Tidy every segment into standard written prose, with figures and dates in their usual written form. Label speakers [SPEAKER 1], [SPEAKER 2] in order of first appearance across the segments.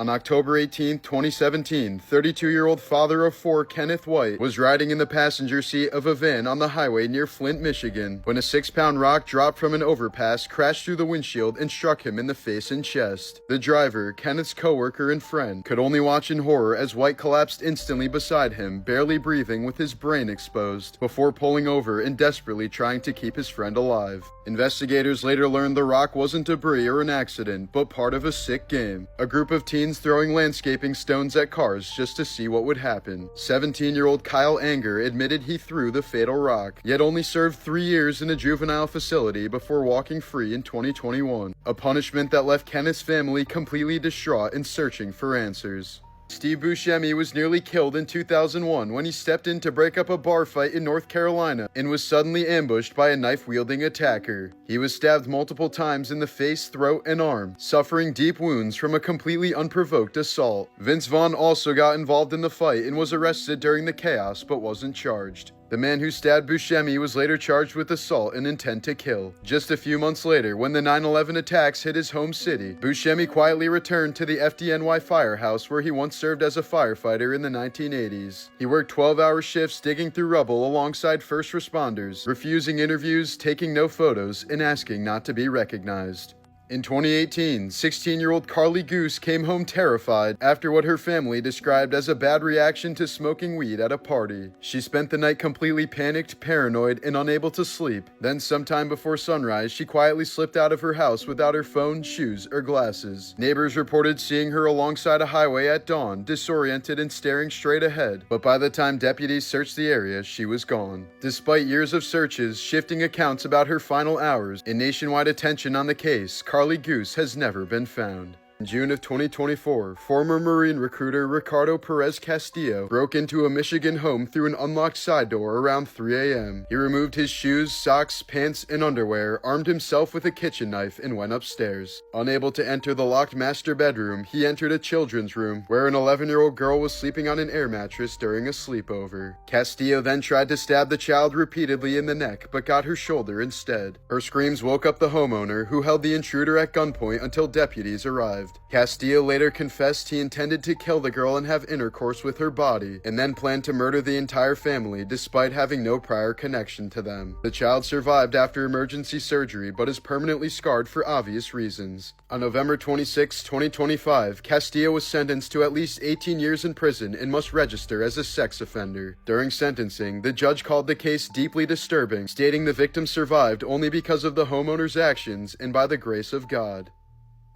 [SPEAKER 1] On October 18, 2017, 32-year-old father of four Kenneth White was riding in the passenger seat of a van on the highway near Flint, Michigan, when a 6-pound rock dropped from an overpass crashed through the windshield and struck him in the face and chest. The driver, Kenneth's coworker and friend, could only watch in horror as White collapsed instantly beside him, barely breathing with his brain exposed, before pulling over and desperately trying to keep his friend alive. Investigators later learned the rock wasn't debris or an accident, but part of a sick game. A group of teens throwing landscaping stones at cars just to see what would happen. 17-year-old Kyle Anger admitted he threw the fatal rock, yet only served 3 years in a juvenile facility before walking free in 2021. A punishment that left Kenneth's family completely distraught and searching for answers. Steve Buscemi was nearly killed in 2001 when he stepped in to break up a bar fight in North Carolina and was suddenly ambushed by a knife-wielding attacker. He was stabbed multiple times in the face, throat, and arm, suffering deep wounds from a completely unprovoked assault. Vince Vaughn also got involved in the fight and was arrested during the chaos but wasn't charged. The man who stabbed Buscemi was later charged with assault and intent to kill. Just a few months later, when the 9/11 attacks hit his home city, Buscemi quietly returned to the FDNY firehouse where he once served as a firefighter in the 1980s. He worked 12-hour shifts digging through rubble alongside first responders, refusing interviews, taking no photos, and asking not to be recognized. In 2018, 16-year-old Carly Goose came home terrified after what her family described as a bad reaction to smoking weed at a party. She spent the night completely panicked, paranoid, and unable to sleep. Then sometime before sunrise, she quietly slipped out of her house without her phone, shoes, or glasses. Neighbors reported seeing her alongside a highway at dawn, disoriented and staring straight ahead, but by the time deputies searched the area, she was gone. Despite years of searches, shifting accounts about her final hours, and nationwide attention on the case, Carly Goose has never been found. In June of 2024, former Marine recruiter Ricardo Perez Castillo broke into a Michigan home through an unlocked side door around 3 a.m. He removed his shoes, socks, pants, and underwear, armed himself with a kitchen knife, and went upstairs. Unable to enter the locked master bedroom, he entered a children's room where an 11-year-old girl was sleeping on an air mattress during a sleepover. Castillo then tried to stab the child repeatedly in the neck, but got her shoulder instead. Her screams woke up the homeowner, who held the intruder at gunpoint until deputies arrived. Castillo later confessed he intended to kill the girl and have intercourse with her body, and then planned to murder the entire family despite having no prior connection to them. The child survived after emergency surgery but is permanently scarred for obvious reasons. On November 26, 2025, Castillo was sentenced to at least 18 years in prison and must register as a sex offender. During sentencing, the judge called the case deeply disturbing, stating the victim survived only because of the homeowner's actions and by the grace of God.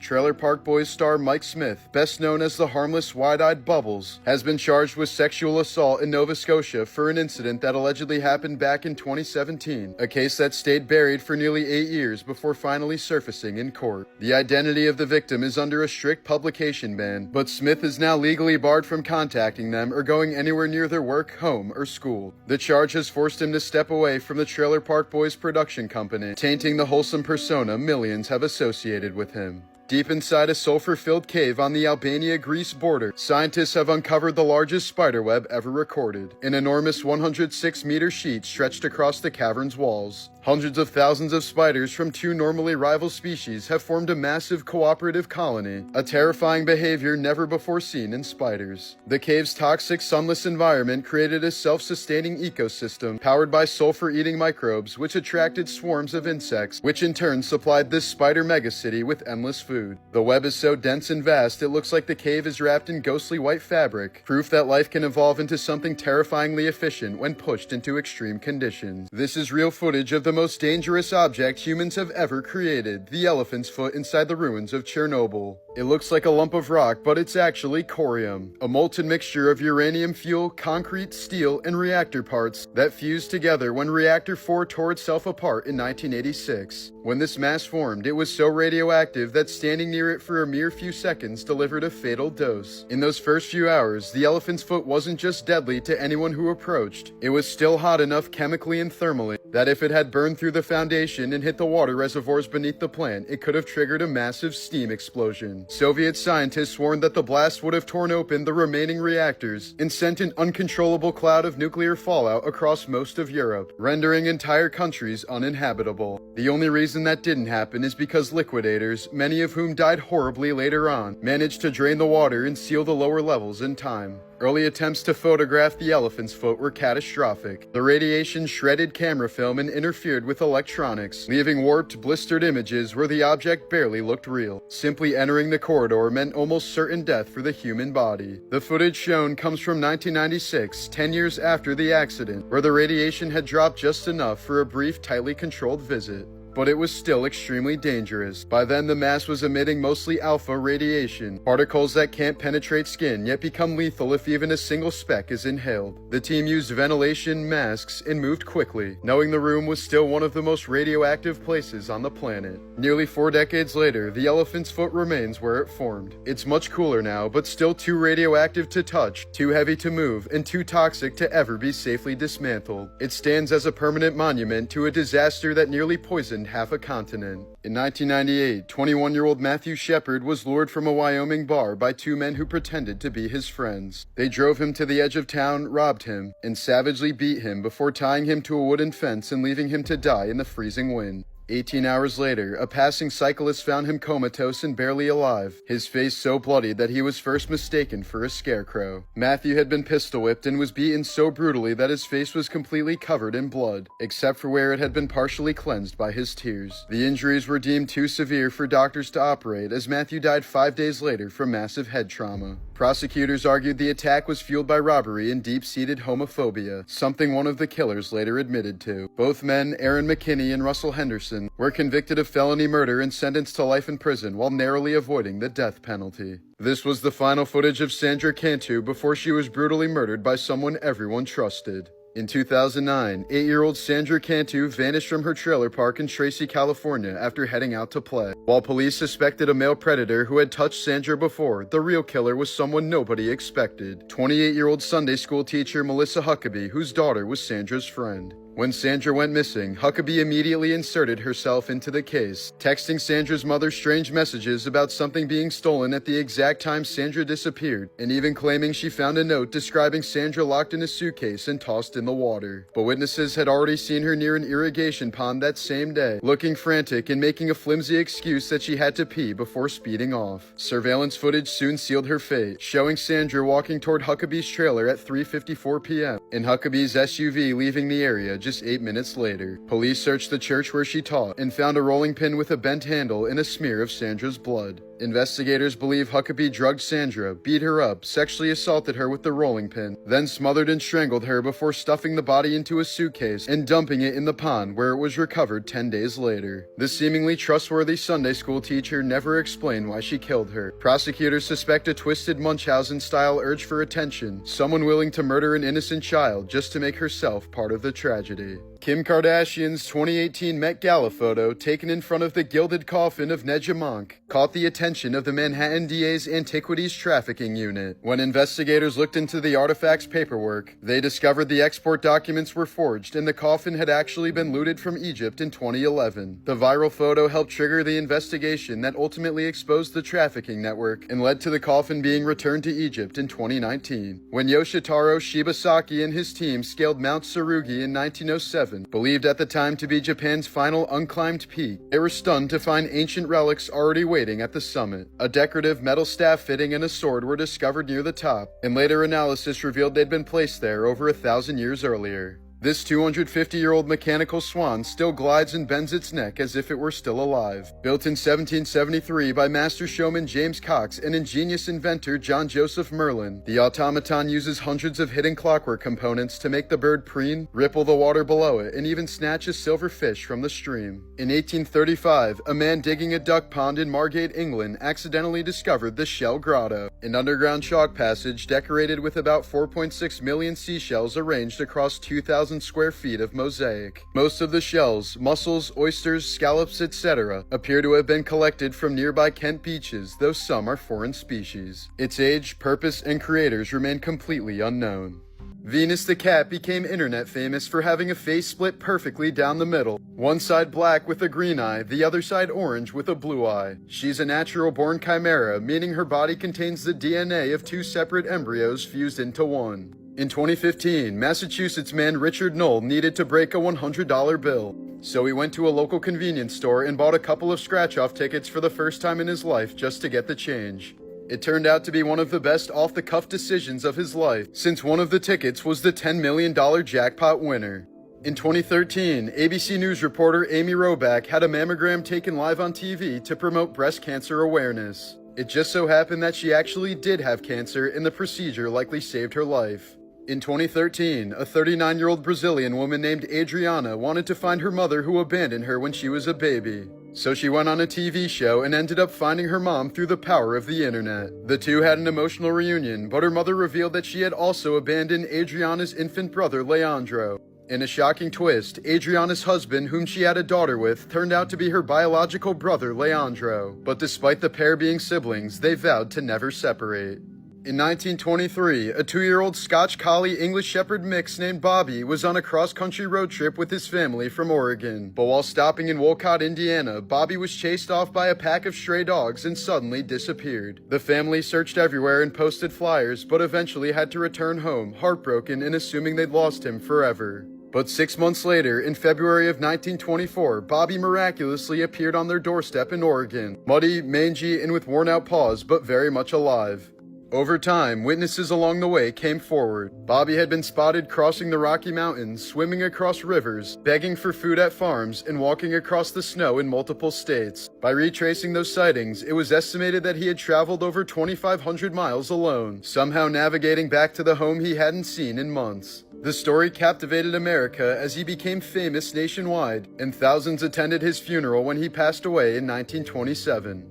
[SPEAKER 1] Trailer Park Boys star Mike Smith, best known as the harmless wide-eyed Bubbles, has been charged with sexual assault in Nova Scotia for an incident that allegedly happened back in 2017, a case that stayed buried for nearly 8 years before finally surfacing in court. The identity of the victim is under a strict publication ban, but Smith is now legally barred from contacting them or going anywhere near their work, home, or school. The charge has forced him to step away from the Trailer Park Boys production company, tainting the wholesome persona millions have associated with him. Deep inside a sulfur-filled cave on the Albania-Greece border, scientists have uncovered the largest spiderweb ever recorded. An enormous 106-meter sheet stretched across the cavern's walls. Hundreds of thousands of spiders from 2 normally rival species have formed a massive cooperative colony, a terrifying behavior never before seen in spiders. The cave's toxic, sunless environment created a self-sustaining ecosystem powered by sulfur-eating microbes which attracted swarms of insects, which in turn supplied this spider megacity with endless food. The web is so dense and vast it looks like the cave is wrapped in ghostly white fabric, proof that life can evolve into something terrifyingly efficient when pushed into extreme conditions. This is real footage of the most dangerous object humans have ever created, the elephant's foot inside the ruins of Chernobyl. It looks like a lump of rock, but it's actually corium, a molten mixture of uranium fuel, concrete, steel, and reactor parts that fused together when Reactor 4 tore itself apart in 1986. When this mass formed, it was so radioactive that standing near it for a mere few seconds delivered a fatal dose. In those first few hours, the elephant's foot wasn't just deadly to anyone who approached. It was still hot enough chemically and thermally that if it had burned burned through the foundation and hit the water reservoirs beneath the plant, it could have triggered a massive steam explosion. Soviet scientists warned that the blast would have torn open the remaining reactors and sent an uncontrollable cloud of nuclear fallout across most of Europe, rendering entire countries uninhabitable. The only reason that didn't happen is because liquidators, many of whom died horribly later on, managed to drain the water and seal the lower levels in time. Early attempts to photograph the elephant's foot were catastrophic. The radiation shredded camera film and interfered with electronics, leaving warped, blistered images where the object barely looked real. Simply entering the corridor meant almost certain death for the human body. The footage shown comes from 1996, 10 years after the accident, where the radiation had dropped just enough for a brief, tightly controlled visit. But it was still extremely dangerous. By then, the mass was emitting mostly alpha radiation, particles that can't penetrate skin yet become lethal if even a single speck is inhaled. The team used ventilation, masks, and moved quickly, knowing the room was still one of the most radioactive places on the planet. Nearly 4 decades later, the elephant's foot remains where it formed. It's much cooler now, but still too radioactive to touch, too heavy to move, and too toxic to ever be safely dismantled. It stands as a permanent monument to a disaster that nearly poisoned half a continent. In 1998, 21-year-old Matthew Shepard was lured from a Wyoming bar by 2 men who pretended to be his friends. They drove him to the edge of town, robbed him, and savagely beat him before tying him to a wooden fence and leaving him to die in the freezing wind. 18 hours later, a passing cyclist found him comatose and barely alive, his face so bloody that he was first mistaken for a scarecrow. Matthew had been pistol whipped and was beaten so brutally that his face was completely covered in blood, except for where it had been partially cleansed by his tears. The injuries were deemed too severe for doctors to operate, as Matthew died 5 days later from massive head trauma. Prosecutors argued the attack was fueled by robbery and deep-seated homophobia, something one of the killers later admitted to. Both men, Aaron McKinney and Russell Henderson, were convicted of felony murder and sentenced to life in prison while narrowly avoiding the death penalty. This was the final footage of Sandra Cantu before she was brutally murdered by someone everyone trusted. In 2009, 8-year-old Sandra Cantu vanished from her trailer park in Tracy, California after heading out to play. While police suspected a male predator who had touched Sandra before, the real killer was someone nobody expected. 28-year-old Sunday school teacher Melissa Huckabee, whose daughter was Sandra's friend. When Sandra went missing, Huckabee immediately inserted herself into the case, texting Sandra's mother strange messages about something being stolen at the exact time Sandra disappeared, and even claiming she found a note describing Sandra locked in a suitcase and tossed in the water. But witnesses had already seen her near an irrigation pond that same day, looking frantic and making a flimsy excuse that she had to pee before speeding off. Surveillance footage soon sealed her fate, showing Sandra walking toward Huckabee's trailer at 3:54 p.m., and Huckabee's SUV leaving the area just 8 minutes later. Police searched the church where she taught and found a rolling pin with a bent handle and a smear of Sandra's blood. Investigators believe Huckabee drugged Sandra, beat her up, sexually assaulted her with the rolling pin, then smothered and strangled her before stuffing the body into a suitcase and dumping it in the pond where it was recovered 10 days later. The seemingly trustworthy Sunday school teacher never explained why she killed her. Prosecutors suspect a twisted Munchausen-style urge for attention, someone willing to murder an innocent child just to make herself part of the tragedy. Kim Kardashian's 2018 Met Gala photo, taken in front of the gilded coffin of Nedja Monk, caught the attention of the Manhattan DA's Antiquities Trafficking Unit. When investigators looked into the artifact's paperwork, they discovered the export documents were forged and the coffin had actually been looted from Egypt in 2011. The viral photo helped trigger the investigation that ultimately exposed the trafficking network and led to the coffin being returned to Egypt in 2019. When Yoshitaro Shibasaki and his team scaled Mount Sarugi in 1907, believed at the time to be Japan's final unclimbed peak, they were stunned to find ancient relics already waiting at the summit. A decorative metal staff fitting and a sword were discovered near the top, and later analysis revealed they'd been placed there over 1,000 years earlier. This 250-year-old mechanical swan still glides and bends its neck as if it were still alive. Built in 1773 by master showman James Cox and ingenious inventor John Joseph Merlin, the automaton uses hundreds of hidden clockwork components to make the bird preen, ripple the water below it, and even snatch a silver fish from the stream. In 1835, a man digging a duck pond in Margate, England, accidentally discovered the Shell Grotto, an underground chalk passage decorated with about 4.6 million seashells arranged across 2,000 square feet of mosaic. Most of the shells, mussels, oysters, scallops, etc., appear to have been collected from nearby Kent beaches, though some are foreign species. Its age, purpose, and creators remain completely unknown. Venus the cat became internet famous for having a face split perfectly down the middle, One side black with a green eye, the other side orange with a blue eye. She's a natural-born chimera, meaning her body contains the DNA of two separate embryos fused into one. In 2015, Massachusetts man Richard Knoll needed to break a $100 bill. So he went to a local convenience store and bought a couple of scratch-off tickets for the first time in his life just to get the change. It turned out to be one of the best off-the-cuff decisions of his life, since one of the tickets was the $10 million jackpot winner. In 2013, ABC News reporter Amy Roback had a mammogram taken live on TV to promote breast cancer awareness. It just so happened that she actually did have cancer, and the procedure likely saved her life. In 2013, a 39-year-old Brazilian woman named Adriana wanted to find her mother who abandoned her when she was a baby. So she went on a TV show and ended up finding her mom through the power of the internet. The two had an emotional reunion, but her mother revealed that she had also abandoned Adriana's infant brother, Leandro. In a shocking twist, Adriana's husband, whom she had a daughter with, turned out to be her biological brother, Leandro. But despite the pair being siblings, they vowed to never separate. In 1923, a 2-year-old Scotch Collie English Shepherd mix named Bobby was on a cross-country road trip with his family from Oregon. But while stopping in Wolcott, Indiana, Bobby was chased off by a pack of stray dogs and suddenly disappeared. The family searched everywhere and posted flyers, but eventually had to return home, heartbroken and assuming they'd lost him forever. But 6 months later, in February of 1924, Bobby miraculously appeared on their doorstep in Oregon, muddy, mangy, and with worn-out paws, but very much alive. Over time, witnesses along the way came forward. Bobby had been spotted crossing the Rocky Mountains, swimming across rivers, begging for food at farms, and walking across the snow in multiple states. By retracing those sightings, it was estimated that he had traveled over 2,500 miles alone, somehow navigating back to the home he hadn't seen in months. The story captivated America as he became famous nationwide, and thousands attended his funeral when he passed away in 1927.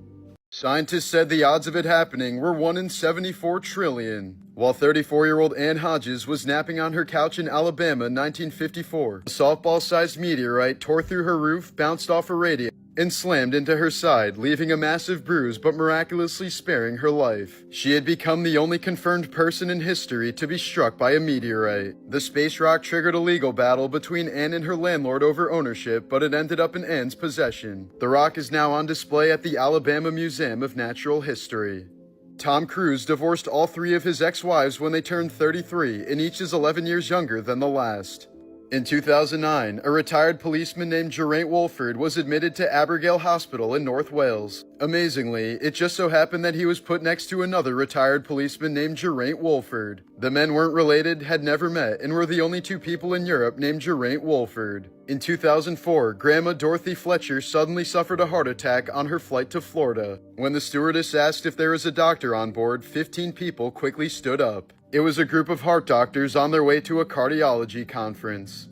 [SPEAKER 1] Scientists said the odds of it happening were 1 in 74 trillion. While 34-year-old Ann Hodges was napping on her couch in Alabama in 1954, a softball-sized meteorite tore through her roof, bounced off a radiator, and slammed into her side, leaving a massive bruise but miraculously sparing her life. She had become the only confirmed person in history to be struck by a meteorite. The space rock triggered a legal battle between Anne and her landlord over ownership, but it ended up in Anne's possession. The rock is now on display at the Alabama Museum of Natural History. Tom Cruise divorced all 3 of his ex-wives when they turned 33, and each is 11 years younger than the last. In 2009, a retired policeman named Geraint Wolford was admitted to Abergele Hospital in North Wales. Amazingly, it just so happened that he was put next to another retired policeman named Geraint Wolford. The men weren't related, had never met, and were the only 2 people in Europe named Geraint Wolford. In 2004, Grandma Dorothy Fletcher suddenly suffered a heart attack on her flight to Florida. When the stewardess asked if there was a doctor on board, 15 people quickly stood up. It was a group of heart doctors on their way to a cardiology conference.